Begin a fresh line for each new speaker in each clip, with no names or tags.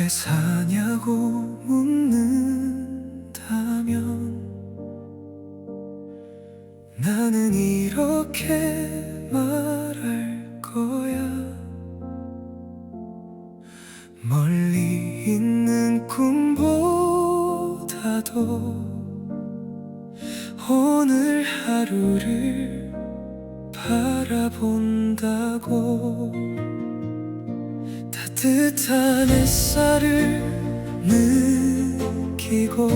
사냐고 묻는다면 나는 이렇게 말할 거야. 멀리 있는 꿈보다도 오늘 하루를 바라본다고. 따뜻한 햇살을 느끼고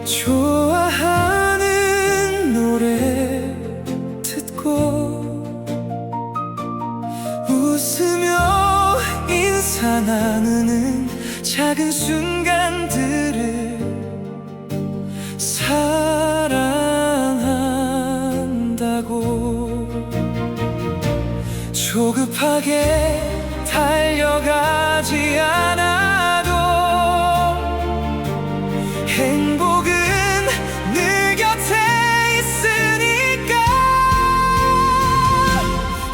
좋아하는 노래 듣고 웃으며 인사 나누는 작은 순간들을 사랑한다고. 조급하게 달려가지 않아도 행복은 늘 곁에 있으니까.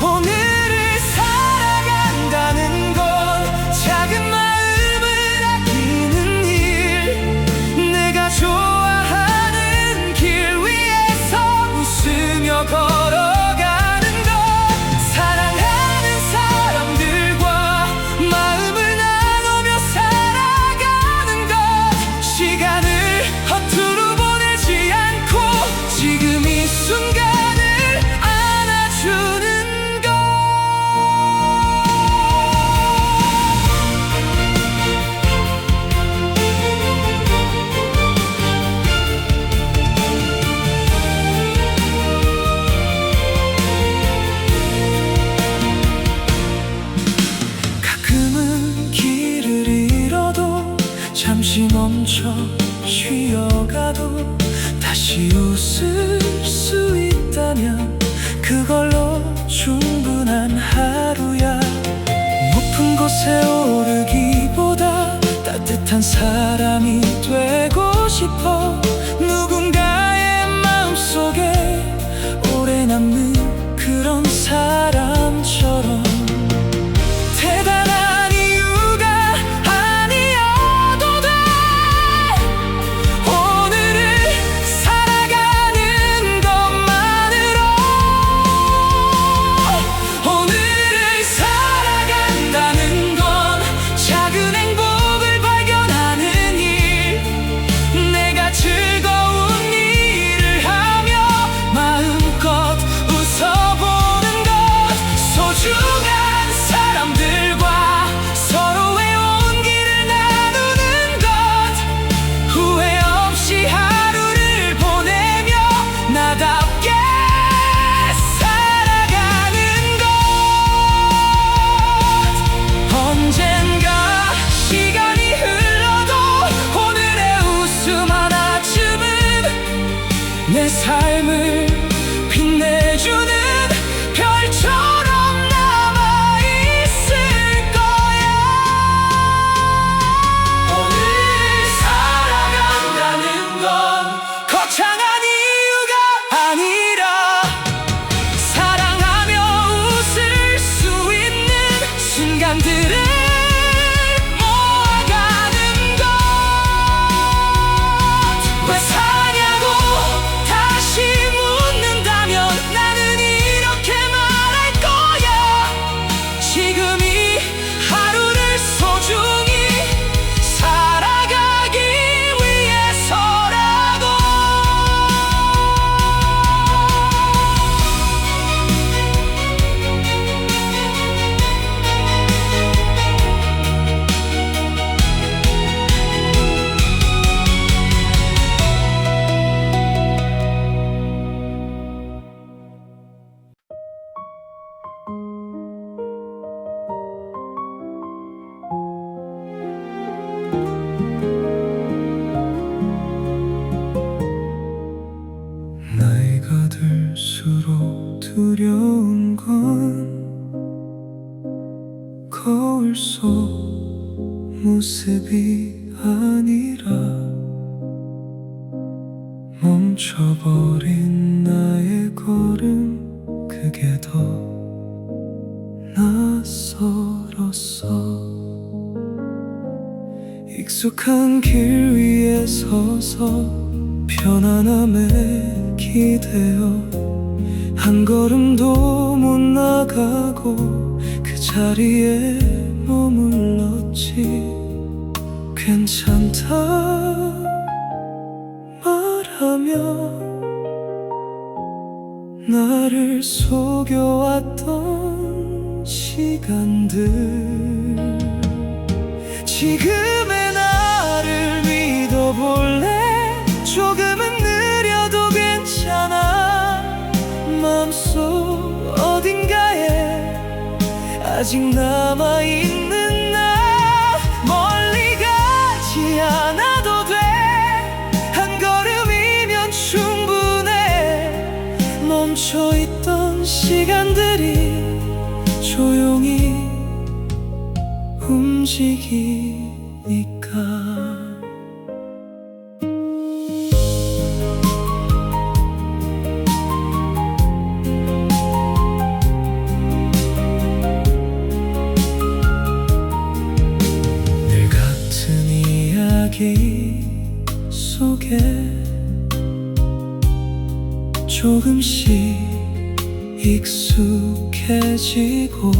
오늘을 살아간다는 건 작은 마음을 아끼는 일, 내가 좋아하는 길 위에서 웃으며 걸어가는 것, 사랑하는 사람들과 마음을 나누며 살아가는 것, 시간을 허투루 보내지 않고 지금 이 순간을 안아주는 것. 가끔은 길을 잃어도 잠시 멈춰 쉬어가도 다시 웃을 수 있다면 그걸로 충분한 하루야. 높은 곳에 오르기보다 따뜻한 사람이 되고 싶어. 누군가의 마음속에 오래 남는 그런 사람처럼. 대단한 이유가 아니어도 돼. 오늘을 살아가는 것만으로. 오늘을 살아간다는 건 작은 행복을 발견하는 일, 내가 즐거운 일을 하며 마음껏 웃어보는 것, 소중한 사람들과 서로의 온기를 나누는 것, 후회 없이 하루를 보내며 나답게 살아가는 것. 언젠가 시간이 흘러도 오늘의 웃음 하나쯤은 내 삶을 빛내주는 별처럼 남아있을 거야. 오늘 살아간다는 건 거창한 이유가 아니라 사랑하며 웃을 수 있는 순간들을 모아가는 것. 왜 사냐고 다시 묻는다면 나는 이렇게 말할 거야. 지금 이 하루를 소중히 살아가기 위해서라고. 나이가 들수록 두려운 건 거울 속 모습이 아니라 멈춰버린 나의 걸음, 그게 더 낯설었어. 익숙한 길 위에 서서 편안함에 기대어 한 걸음도 못 나가고 그 자리에 머물렀지. 괜찮다 말하며 나를 속여왔던 시간들, 지금의 나를 믿어볼래? 조금은 느려도 괜찮아. 마음속 어딘가에 아직 남아있는 나. 멀리 가지 않아도 돼. 한 걸음이면 충분해. 멈춰있던 시간들이 조용히 움직이니까. 늘 같은 이야기 속에 조금씩 익숙해지고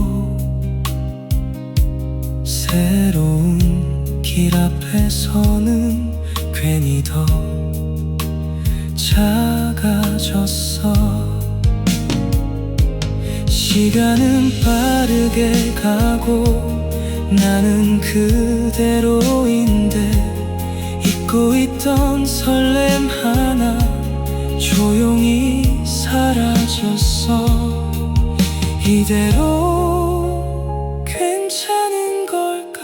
새로운 길 앞에서는 괜히 더 작아졌어. 시간은 빠르게 가고 나는 그대로인데 잊고 있던 설렘 하나 조용히 사라졌어. 이대로 괜찮은 걸까?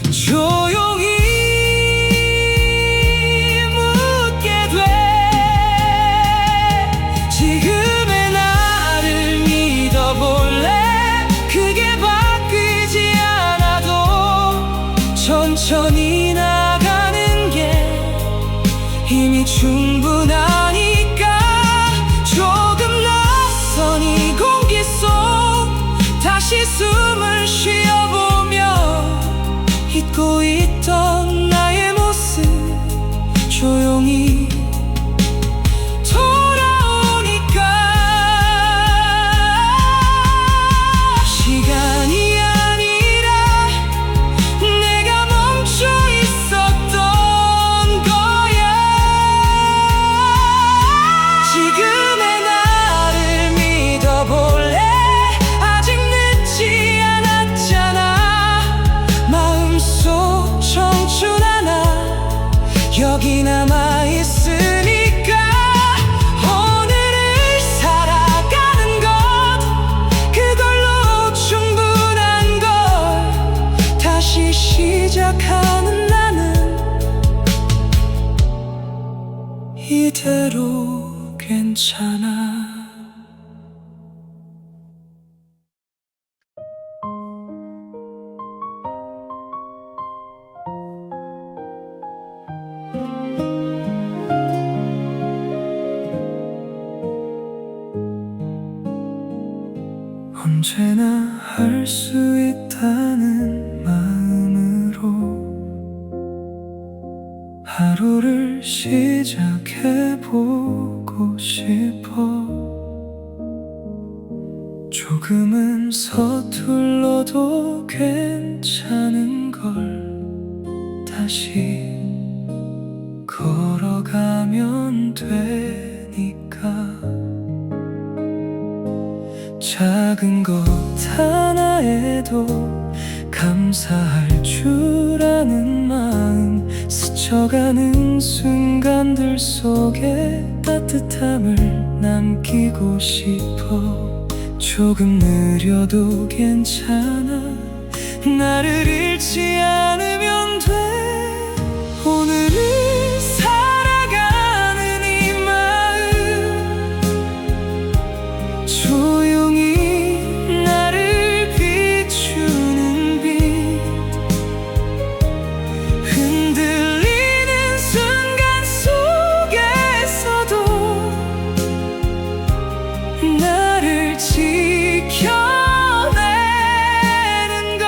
조용히 묻게 돼. 지금의 나를 믿어볼래? 크게 바뀌지 않아도 천천히 나가는 게 이미 충분하니까. 조금 낯선 이 공기 속 다시 숨을 쉬어보며 잊고 있던 나의 모습 조용히 돌아오니까. 시간이 아니라 내가 멈춰 있었던 거야. 지금의 나를 믿어볼래? 아직 늦지 않았잖아. 마음속 청춘 하나 여기 남아있으니까. 오늘을 살아가는 것 그걸로 충분한 걸. 다시 시작하는 나는 이대로 괜찮아. 언제나 할 수 있다는 마음으로 하루를 시작해보고 싶어. 조금은 서툴러도 괜찮은 걸. 다시 걸어가면 되니까. 작은 것 하나에도 감사할 줄 아는 마음. 스쳐가는 순간들 속에 따뜻함을 남기고 싶어. 조금 느려도 괜찮아. 나를 잃지 않으면 돼. 오늘을 살아가는 이 마음 조용히 나를 비추는 빛. 흔들리는 순간 속에서도 나를 지켜내는 것.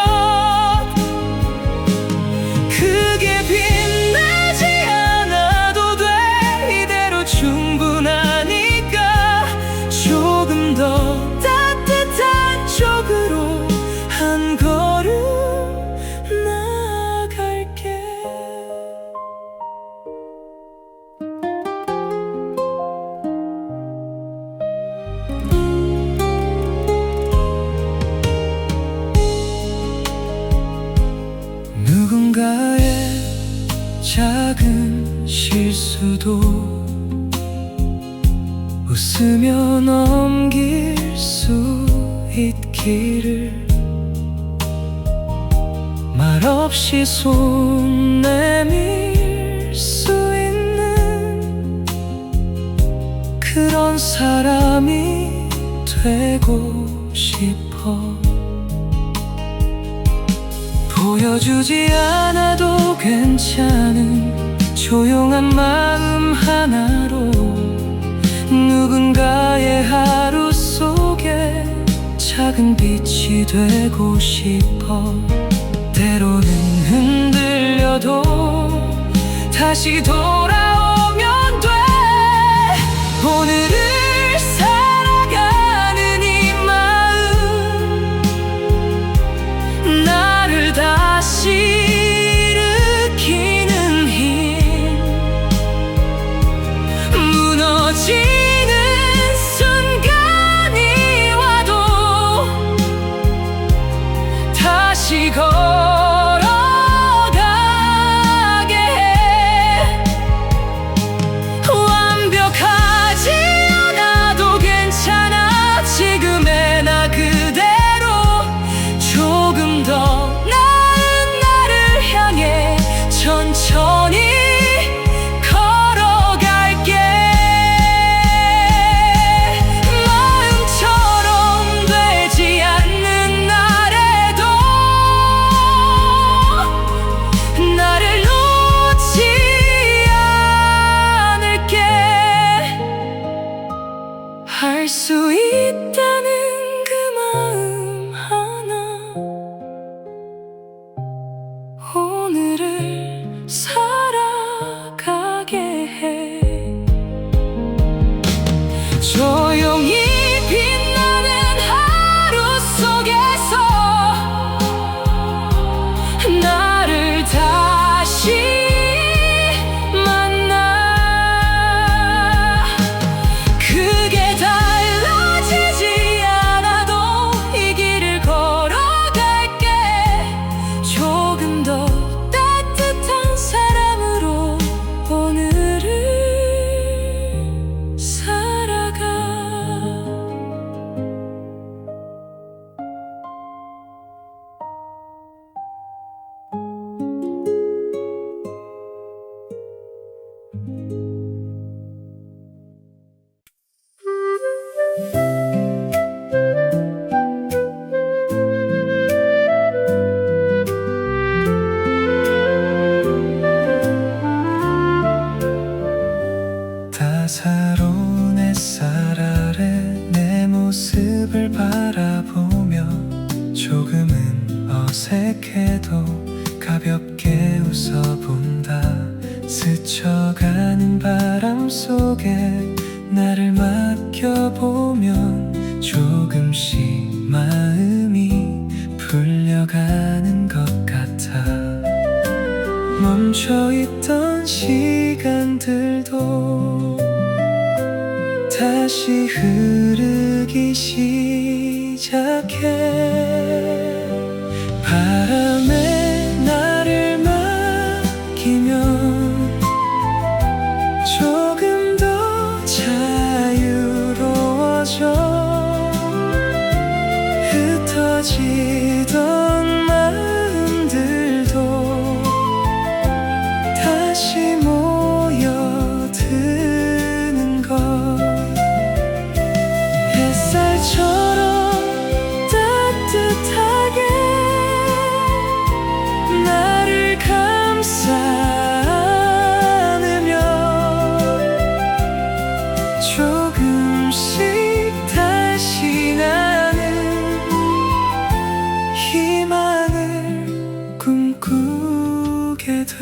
누군가의 작은 실수도 웃으며 넘길 수 있기를, 말없이 손 내밀 수 있는 그런 사람이 되고 싶어. 보여주지 않아도 괜찮은 조용한 마음 하나로 누군가의 하루 속에 작은 빛이 되고 싶어. 때로는 흔들려도 다시 돌아오면 돼. 오늘을 살아가는 이 마음, 나를 다시 일으키는 힘, 무너지는 순간이 와도 다시 걸어가게 해. 완벽하지 않아도 괜찮아. 지금의 나 그대로 조금 더 나은 나를 향해 천천히 걸어갈게. 마음처럼 되지 않는 날에도 나를 놓지 않을게. 할 수 있다는 그 마음 하나, 오늘을 살아가게 해. 조용히 빛나는 하루 속에서 나를 다시 만나. 크게 달라지지 않아도 이 길을 걸어갈게. 조금 더 따뜻한 사람으로 오늘을 살아가. 따사로운 햇살 아래 내 모습을 바라보며 조금은 어색해도 가볍게 웃어본다. 스쳐가는 바람 속에 나를 맡겨보면 조금씩 마음이 풀려가는 것 같아. 멈춰있던 시간들도 다시 흐르기 시작해. 바람에 나를 맡기면 조금 더 자유로워져. 흩어지던 마음들도 다시 모여드는 것. 햇살처럼 따뜻하게 나를 감싸 안으며 조금씩 다시 나는 희망을 꿈꾸게 돼.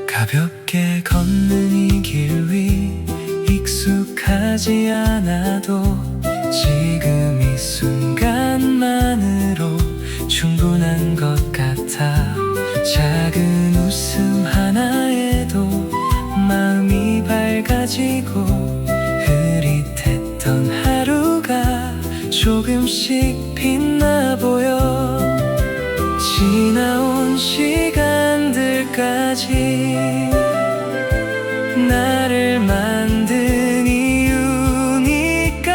가볍게 걷는 이 길 위 익숙하지 않아도 지금 이 순간만으로 충분한 것 같아. 작은 웃음 하나에도 마음이 밝아지고 흐릿했던 하루가 조금씩 빛나 보여. 지나온 시간들까지 나를 만든 이유니까.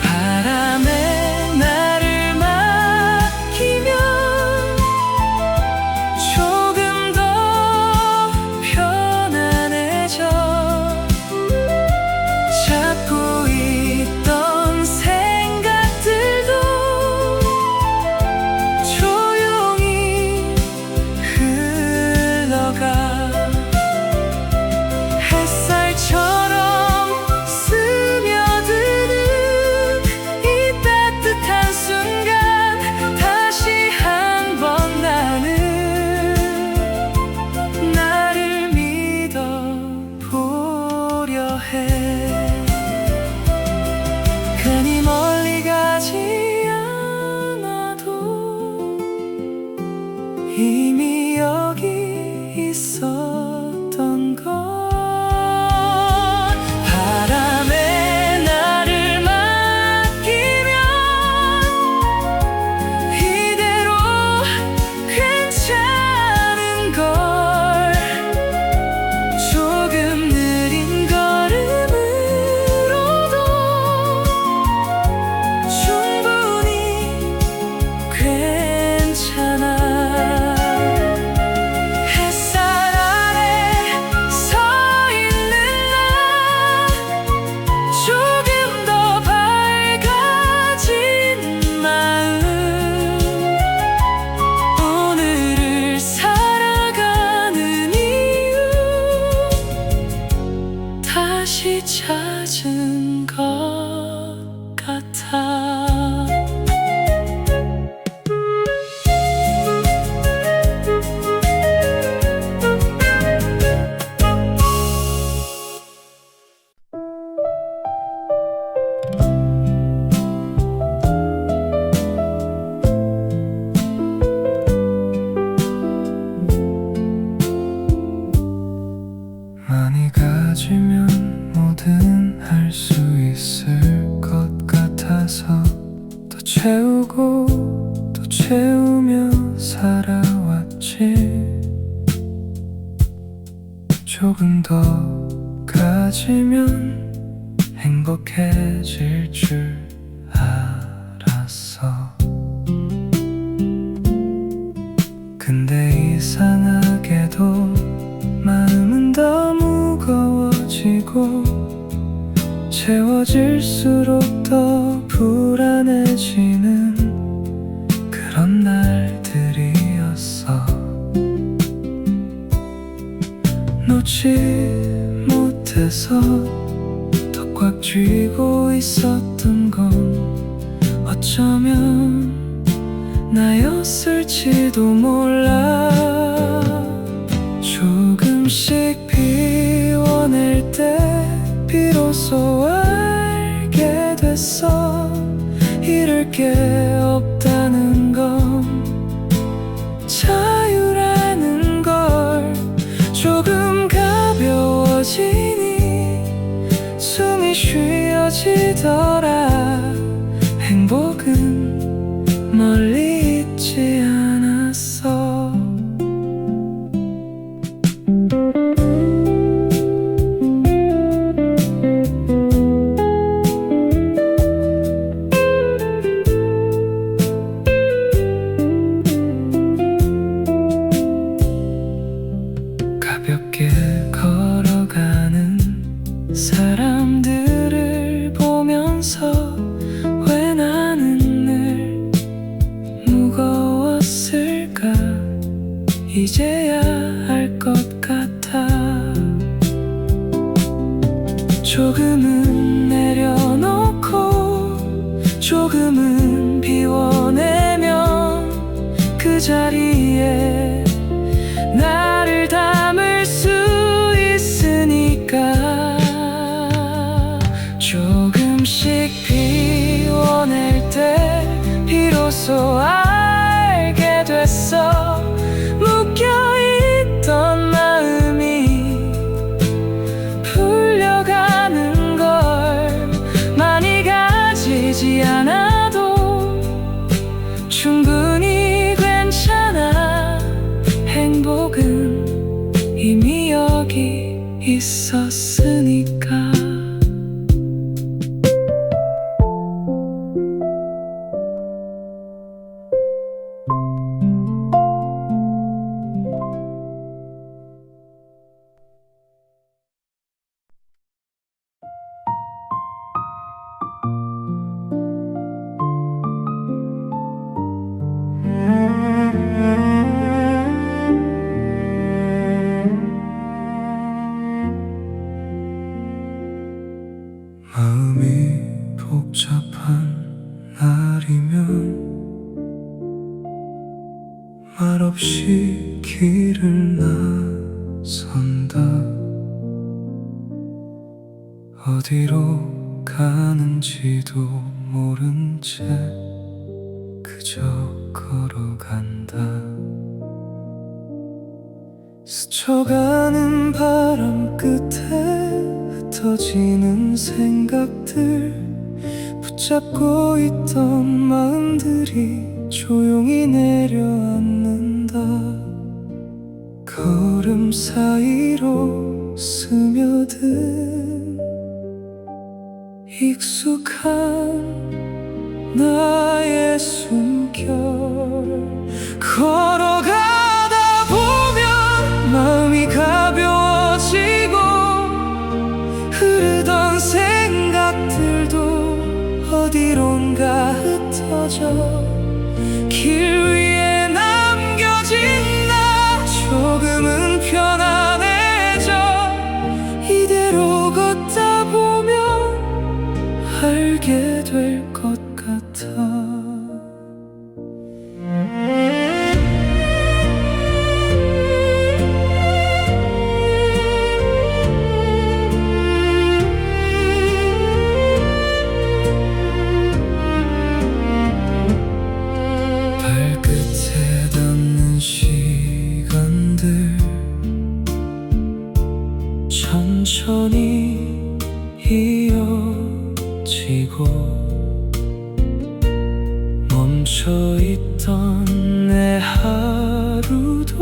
바람에 나를 맡기면 조금 더 편안해져. 잡고 있던 생각들도 조용히 흘러가. 햇살처럼 스며드는 이 따뜻한 순간 다시 한번 나는 나를 믿어보려 해. 괜히 멀리 가지 않아도 이미 여기 있었던 것. 바람에 나를 맡기면 이대로 괜찮은 걸. 조금 느린 걸음으로도 충분히 괜찮아. 햇살 아래 서 있는 나 조금 더 밝아진 마음. 오늘을 살아가는 이유 다시 찾은 것 같아. 많이 가지면 뭐든 할 수 있을 것 같아서 더 채우고 또 채우며 살아왔지. 조금 더 가지면 행복해질 줄 알았어. 근데 이상하게도 마음은 더 무거워지고 채워질수록 더 불안해지는 그런 날들이었어. 놓지 못해서 더 꽉 쥐고 있었던 건 어쩌면 나였을지도 몰라. 조금씩 비워낼 때 비로소 알게 됐어. 잃을 게 없다는 건 자유라는 걸. 조금 가벼워지니 숨이 쉬어지더라. 행복은 멀리 있지 않았어. 가볍게 걸어가는 사람들을 보면서 왜 나는 늘 무거웠을까. 이제야 알 것 같아. 조금은 내려놓고 조금은 비워내면 그 자리에 나를 담을 수 있으니까. 조금씩 비워낼 때 비로소 알게 됐어. 있었으니까. 마음이 복잡한 날이면 말없이 길을 나선다. 어디로 가는지도 모른 채 그저 걸어간다. 스쳐가는 바람 끝에 흩어지는 생각들, 붙잡고 있던 마음들이 조용히 내려앉는다. 걸음 사이로 스며든 익숙한 나의 숨결. 걸어가다 보면 마음이 가벼워지고 흐르던 생각들도 어디론가 흩어져 길 위에 남겨진 나 조금은 편안해져. 이대로 걷다 보면 알게 될 것 같아. 발끝에 닿는 시간들 천천히 이어지고 멈춰있던 내 하루도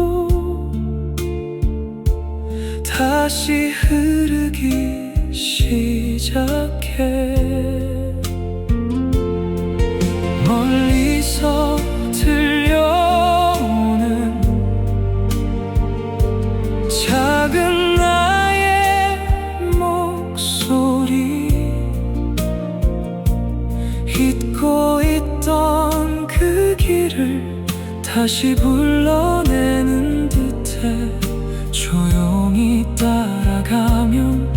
다시 흐르기 시작해. 멀리서 들려오는 작은 나의 목소리, 잊고 있던 그 길을 다시 불러내는 듯해. 조용히 따라가면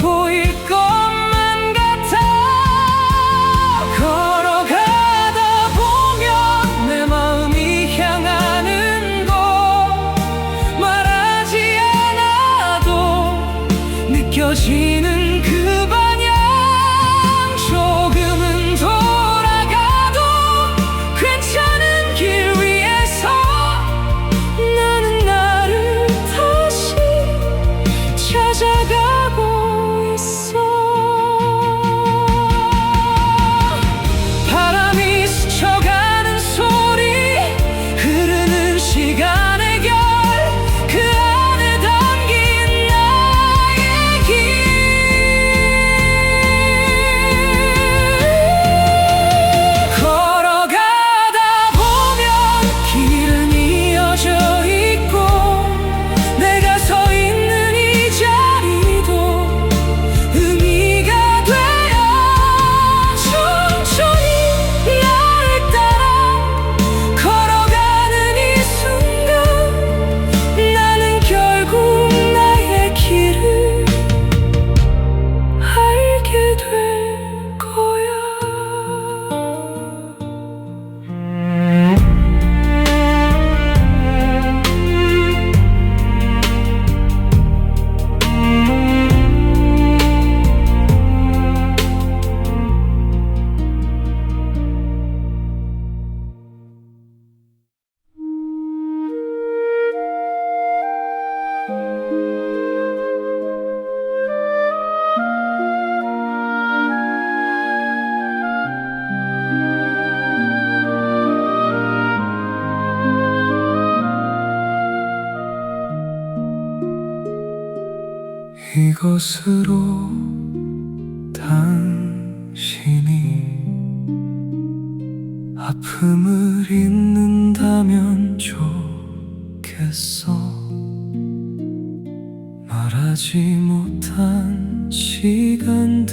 보일 것만 같아. 걸어가다 보면 내 마음이 향하는 곳, 말하지 않아도 느껴지는 그 방향. 조금은 돌아가도 괜찮은 길 위에서 이것으로 당신이 아픔을 잊는다면 좋겠어. 말하지 못한 시간들까지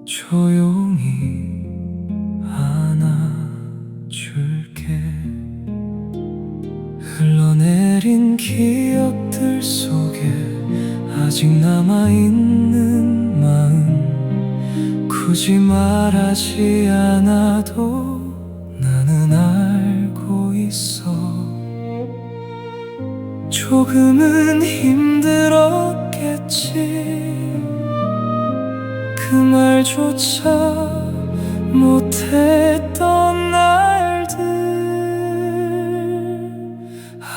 조용히 안아줄게. 흘러내린 기억들 속에 아직 남아있는 마음, 굳이 말하지 않아도 나는 알고 있어. 조금은 힘들었겠지. 그 말조차 못했던 날들,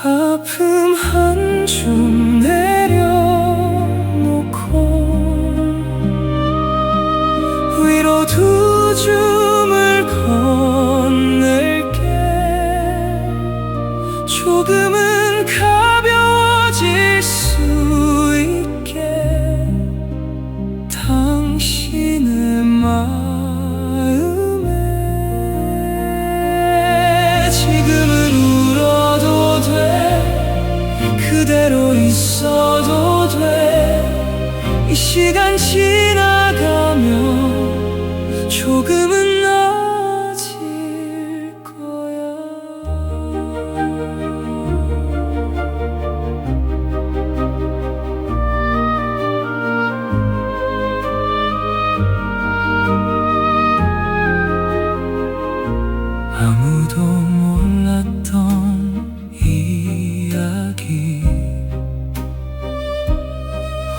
아픔 한 줌 내려놓고 위로 두 줌을 건넬게. 조금은 가벼워질 수 있게 당신의 마음에. 지금은 울어도 돼, 그대로 있어도 돼. 이 시간 지나가면 조금은 나아질 거야. 아무도 몰랐던 이야기,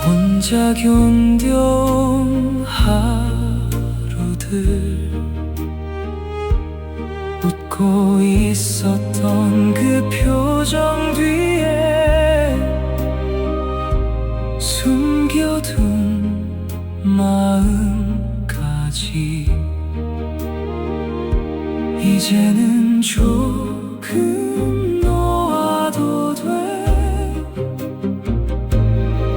혼자 견뎌온 하루들, 웃고 있었던 그 표정 뒤에 숨겨둔 마음까지. 이제는 조금 놓아도 돼.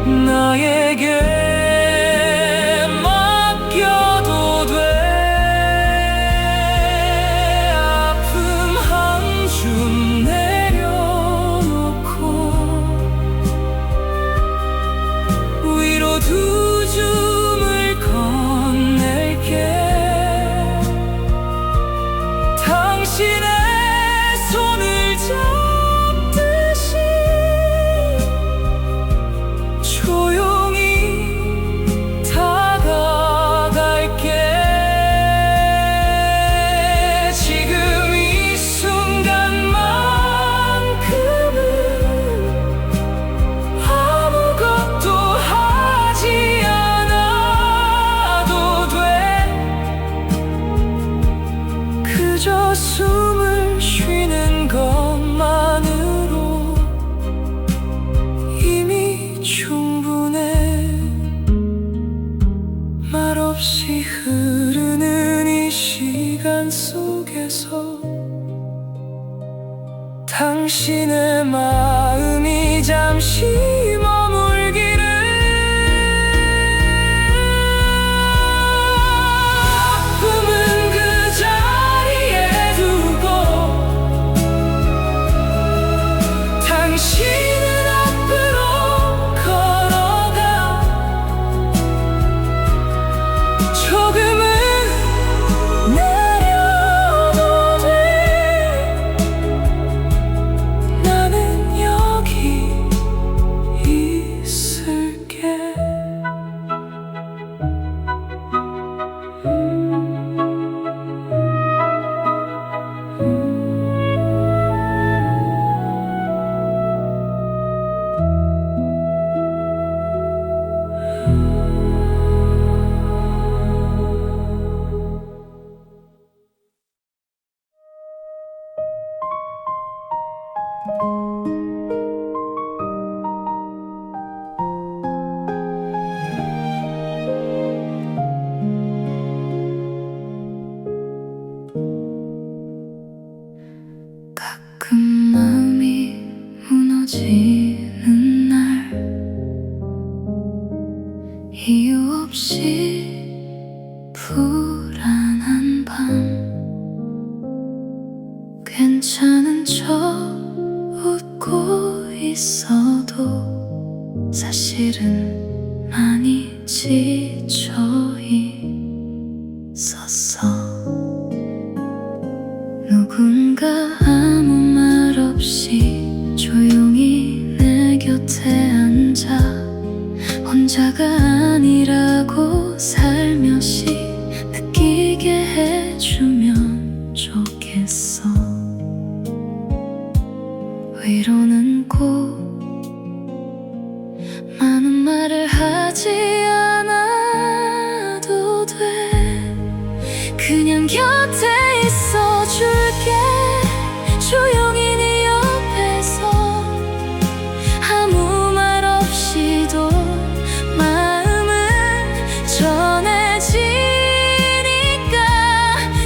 나에게 맡겨도 돼. 아픔 한 줌 내려놓고 위로 두 줌을 건넬게. 당신의 손을 잡듯이 조용히 다가갈게. 지금 이 순간만큼은 아무것도 하지 않아도 돼. 그저 숨을 쉬는 것만으로 이미 충분해. 말없이 흐르는 이 시간 속에서 당신의 마음이 잠시 머물기를. 아픔은 그 자리에 두고 당신은 앞으로 걸어가. 조금은 내려도 돼. 나는 여기 있을게. 가끔 마음이 무너지는
괜찮은 척 웃고 있어도 사실은 많이 지쳐 있었어. 누군가 아무 말 없이 조용히 내 곁에 앉아 혼자가 아니라고 살며시 느끼게 해주면 좋겠어. 위로는 꼭 많은 말을 하지 않아도 돼. 그냥 곁에 있어줄게. 조용히 네 옆에서 아무 말 없이도 마음은 전해지니까.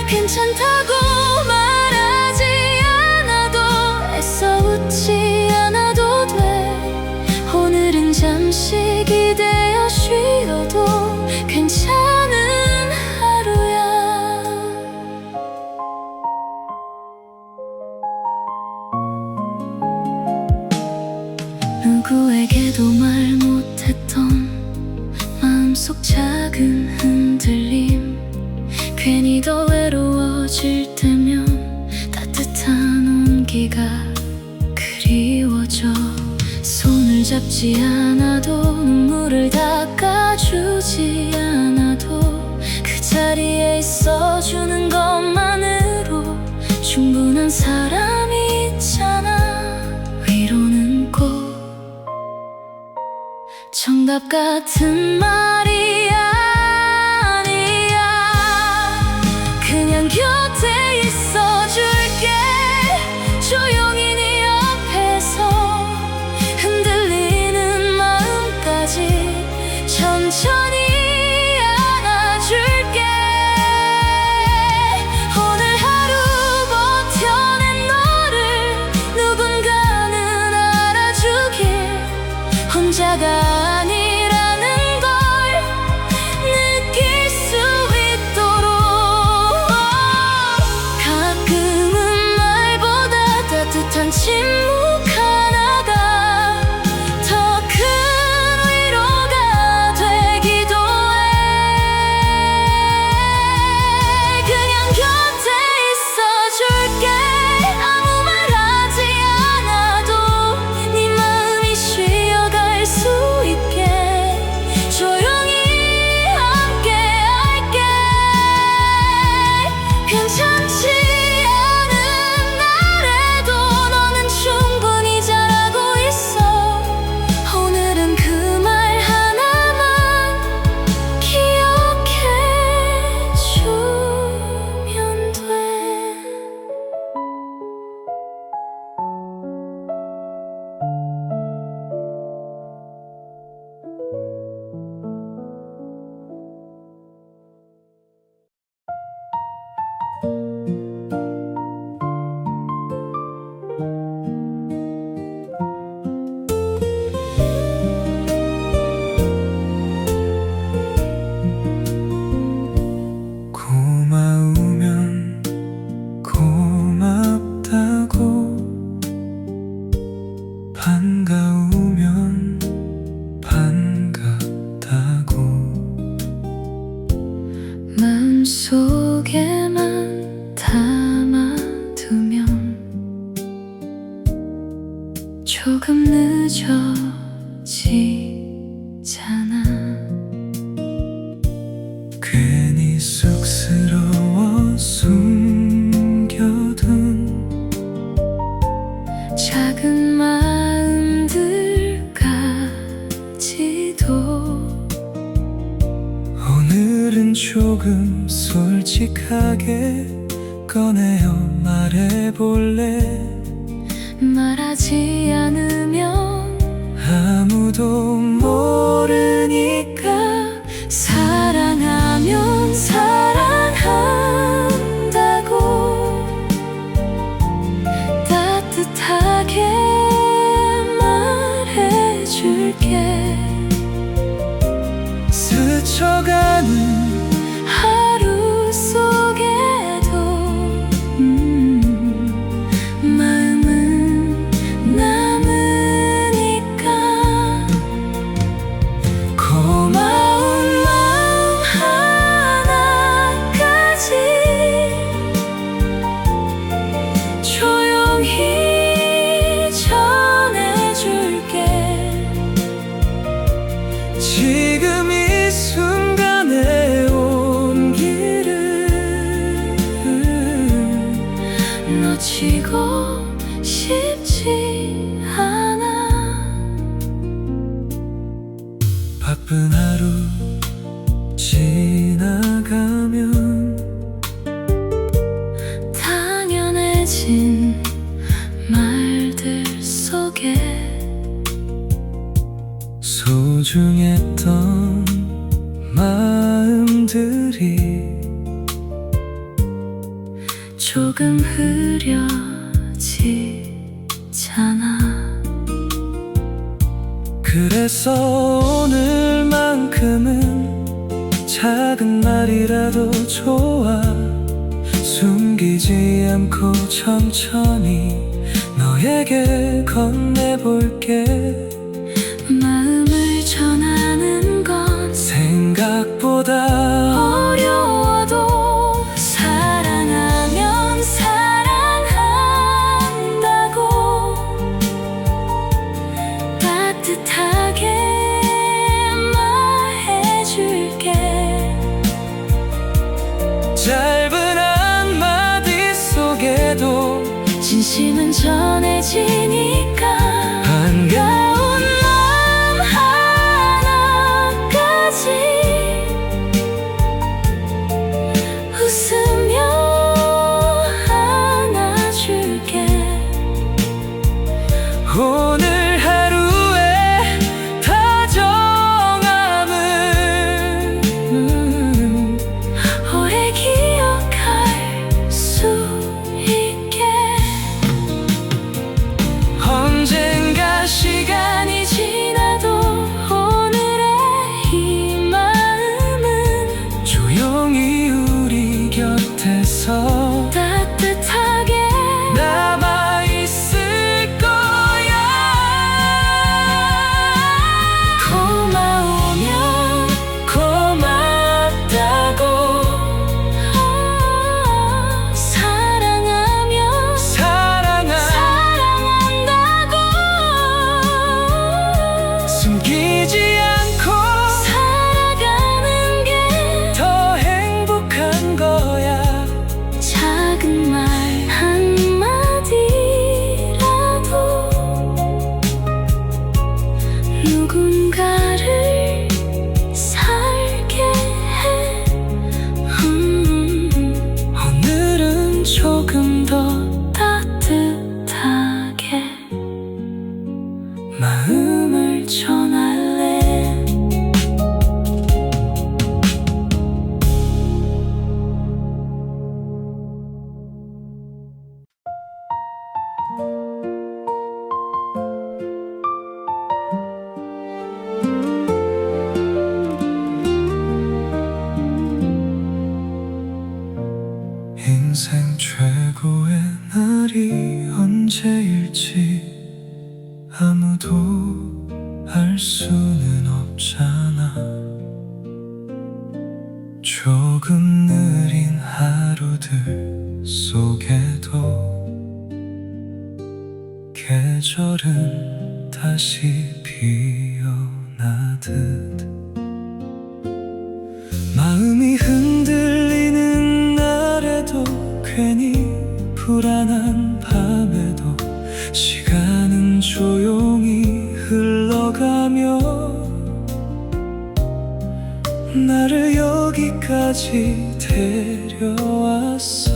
괜찮다고 말하지 않아도 애써 웃지 않아도 돼. 오늘은 잠시 기대어 쉬어도 괜찮은 하루야. 누구에게도 말 못했던 마음속 작은 흔들림, 괜히 더 외로워질 때면 따뜻한 온기가 그리워져. 손을 잡지 않아도 눈물을 닦아주지 않아도 그 자리에 있어주는 것만으로 충분한 사람이 있잖아. 위로는 꼭 정답 같은 말이 아니야. 그냥 곁에 있어줄게. 조용히 네 옆에서 흔들리는 마음까지 천천히 안아줄게. 오늘 하루 버텨낸 너를 누군가는 알아주길. 혼자가 아니라는 걸 느낄 수 있도록. 가끔은 말보다 따뜻한 침묵 하나가 더 큰 위로가 되기도 해. 그냥 곁에 있어줄게. 아무 말 하지 않아도 네 마음이 쉬어갈 수 있게 조용히 함께 할게. 괜찮지 않은 날에도 너는 충분히 잘하고 있어. 오늘은 그 말 하나만 기억해주면 돼.
고마우면 고맙다고, 반가우면 반갑다고.
마음속에만 담아두면 조금 늦어지잖아.
괜히 쑥스러워 숨겨둔
작은 마음들까지도
오늘은 조금 솔직하게 꺼내어 말해볼래.
말하지 않으면
아무도 모르니까.
사랑하면 사랑한다고 따뜻하게 말해줄게.
스쳐가는
하루 속에도 헤어지고 싶지 않아.
바쁜 하루 지나가면
당연해진 말들 속에
소중했던 마음들이
조금 흐려지잖아.
그래서 오늘만큼은 작은 말이라도 좋아. 숨기지 않고 천천히 너에게 건네볼게.
마음을 전하는 건
생각보다
어려워도 사랑하면 사랑한다고 따뜻하게 말해줄게.
짧은 한마디 속에도
진심은 전해지니까
반가운
마음 하나까지 웃으며 안아줄게.
오늘 하루의 다정함을
오래 기억할 수 있게. 언젠가 시간이 지나도 오늘의 이 마음은
조용히 우리 곁에서
따뜻하게
남아있을 거야.
고마우면 고맙다고 사랑하면 사랑한다고
숨기지 않고
살아가는 게
더 행복한 거야.
작은 말 한마디라도 누군가를 살게 해.
오늘은
조금 더 따뜻하게
마음을
전할래.
인생 최고의 날이 언제일지 아무도 알 수는 없잖아. 조금 느린 하루들 속에도 계절은 다시 피어나듯 마음이 흔들리는 날에도 괜히 불안한 밤에도 시간은 조용히 흘러가며 나를 여기까지 데려왔어.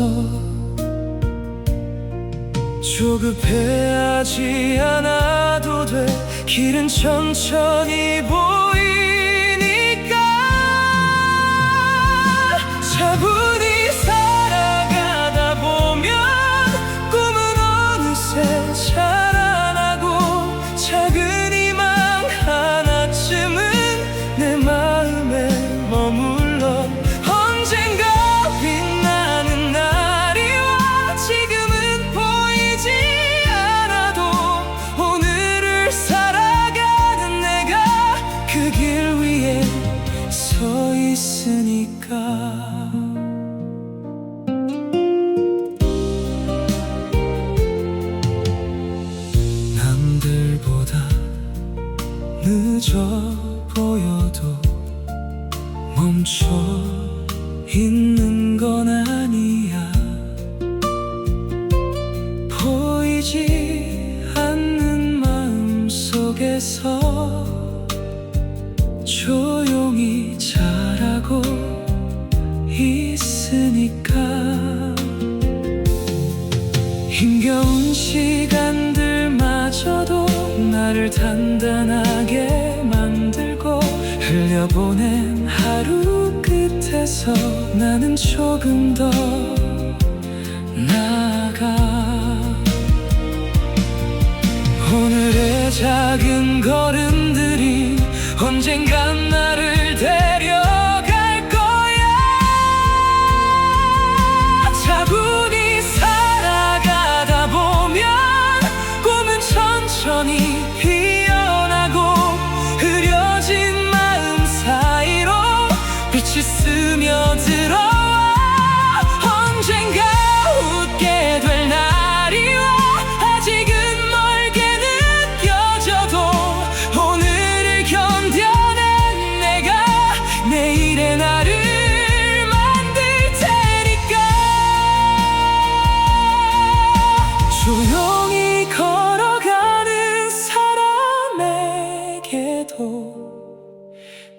조급해하지 않아도 돼. 길은 천천히 보이니까 차분히 살아가다 보면 꿈은 어느새 자라나고 작은 희망 하나쯤은 내 마음에 머물러 언젠가 빛나는 날이 와. 지금은 보이지 않아도 오늘을 살아가는 내가 그 길 위에 서 있으니까. 남들보다 늦어 보여도 멈춰 있는 건 아니야. 어려운 시간들마저도 나를 단단하게 만들고 흘려보낸 하루 끝에서 나는 조금 더 나아가 오늘의 작은 걸음들이 언젠간 나를 데려갈 거야. 차분히 살아가다 보면 꿈은 천천히 피어나고 흐려진 마음 사이로 빛이 스며들어와 언젠가 웃게 될 날이 와. 아직은 멀게 느껴져도 오늘을 견뎌낸 내가 내일의 나를 만들 테니까. 조용히 걸어가는 사람에게도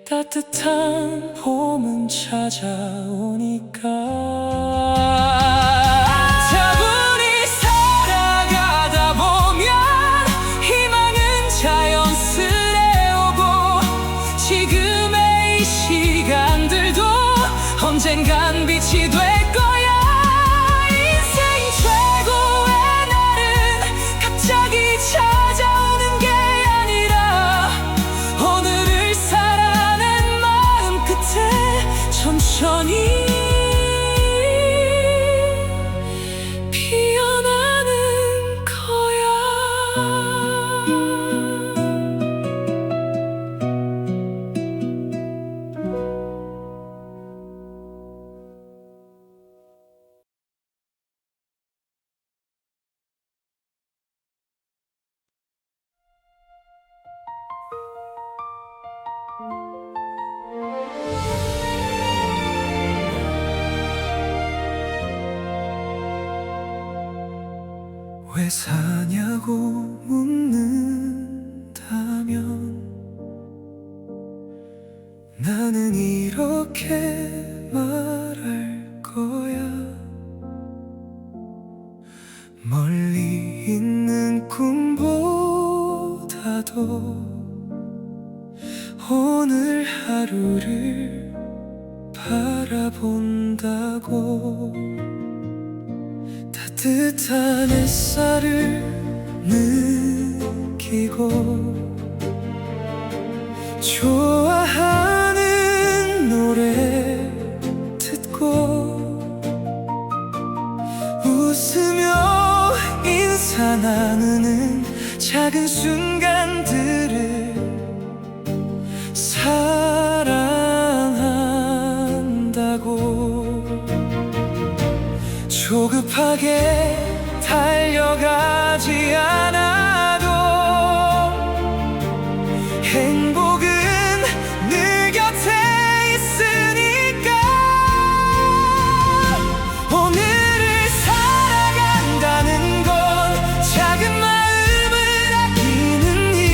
따뜻한 봄은 찾아오니까. 차분히 살아가다 보면 희망은 자연스레 오고 지금의 이 시간들도 언젠간 빛이 될 거야. 인생 최고의 날은 갑자기 찾아오는 게 아니라 오늘을 살아낸 마음 끝에 천천히 피어나는 거야. 왜 사냐고 묻는다면 나는 이렇게 말할 거야. 멀리 있는 꿈보다도 오늘 하루를 바라본다고. 따뜻한 햇살을 느끼고 좋아하는 노래 듣고 웃으며 인사 나누는 작은 순간들을 사랑한다고. 조급하게 달려가지 않아도 행복은 늘 곁에 있으니까. 오늘을 살아간다는 건 작은 마음을 아끼는 일.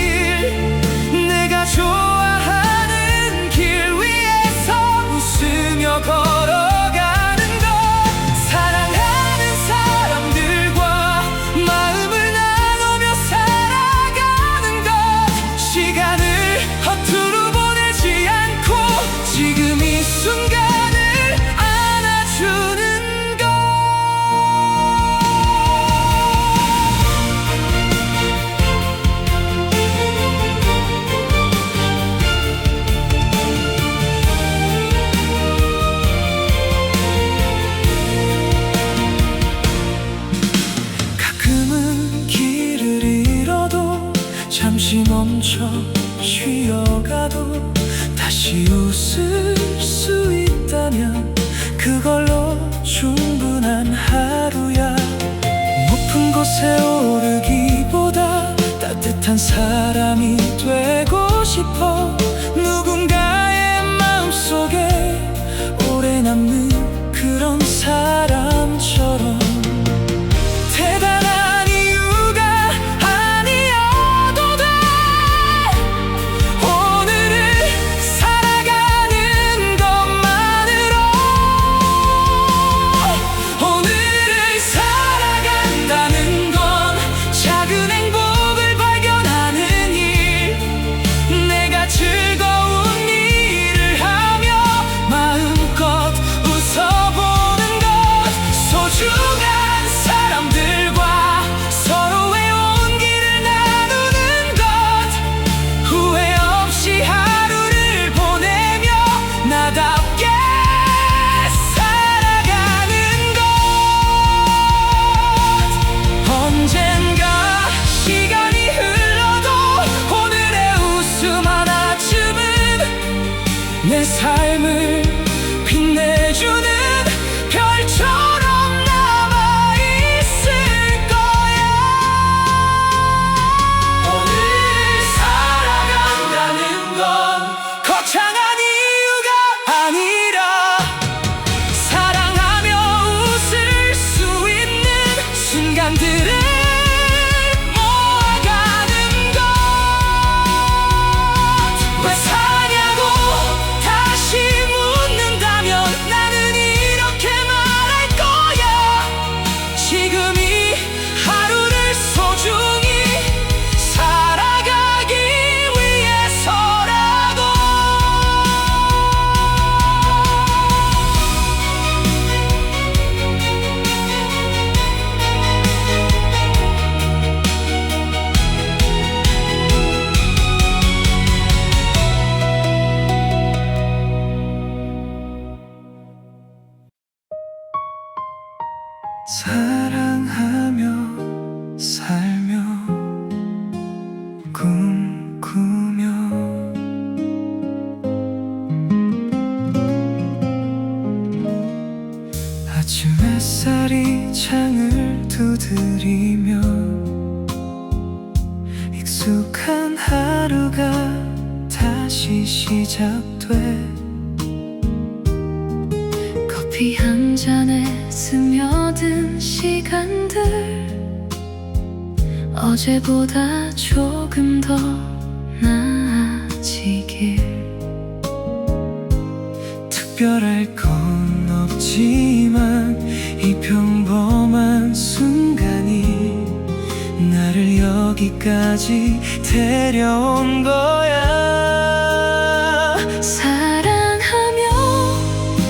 내가 좋아하는 길 위에서 웃으며 걸어 지금 이 순간을 안아주는 것. 가끔은 길을 잃어도 잠시 멈춰 쉬어가도 다시 웃을 수 있다면 그걸로 충분한 하루야. 높은 곳에 오르기보다 따뜻한 사람이 되고 싶어. 누군가의 마음속에 오래 남는 그런 사람처럼. 대단한 이유가 아니어도 돼. 오늘을 살아가는 것만으로. 오늘을 살아간다는 것 삶을 빛내주는 별처럼 남아있을 거야. 오늘 살아간다는 건 거창한 이유가 아니라 사랑하며 웃을 수 있는 순간들을 모아가는 것. 왜 사냐고 다시 묻는다면 나는 이렇게 말할 거야. 지금 이 하루를 소중히 살아가기 위해서라고. 사랑하며 살며 꿈꾸며 아침 햇살이 창을 두드리며 익숙한 하루가 다시 시작돼.
커피 한 잔에 스며든 시간들 어제보다 조금 더 나아지길.
특별할 건 없지만 이 평범한 순간이 나를 여기까지 데려온 거야.
사랑하며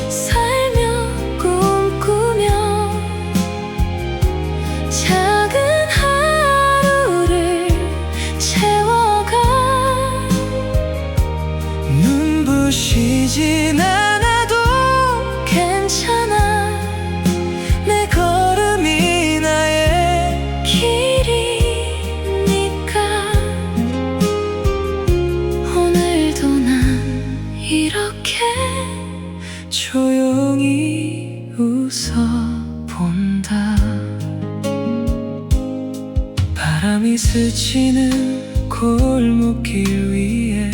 살며 꿈꾸며 작은 하루를 채워가.
눈부시진 않아도
괜찮아,
내 걸음이 나의
길이니까. 오늘도 난 이렇게
조용히 웃어본다. 바람이 스치는 골목길 위에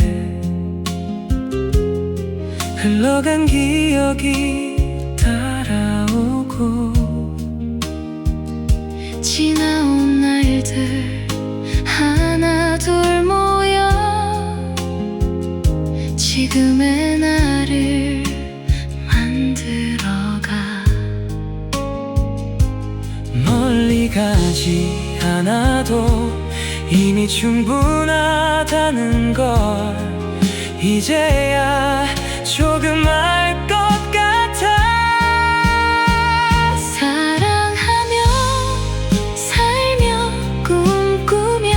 흘러간 기억이 따라오고.
지나온 날들 하나 둘 모여 지금의 나를 만들어가.
멀리 가지 않아도 이미 충분하다는 걸 이제야 조금 알 것 같아.
사랑하며 살며 꿈꾸며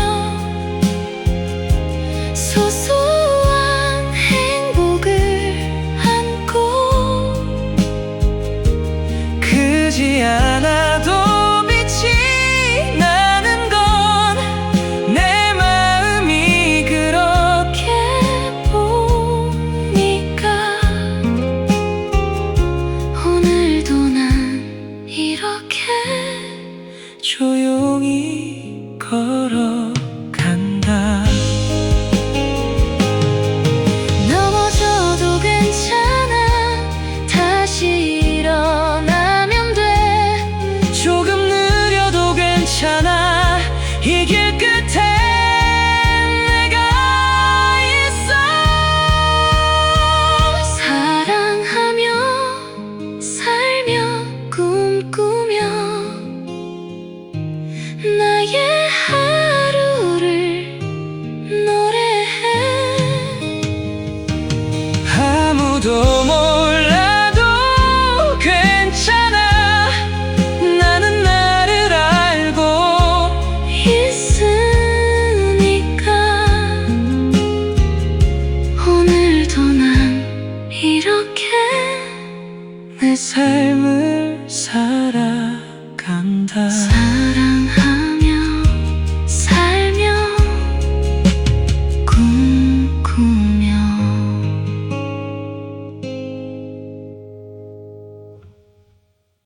소소한 행복을 안고.
크지 않아도 빛이 나는 건 내 마음이 그렇게
보니까. 오늘도 난 이렇게
조용히 걸어간다.
넘어져도 괜찮아, 다시 일어나면 돼.
조금 느려도 괜찮아, 이 길 끝에 내가 있어.
사랑하며 살며 꿈꾸며 나의 하루를 노래해.
아무도 몰라도 괜찮아, 나는 나를 알고
있으니까. 오늘도 난 이렇게
내 삶을 살아간다.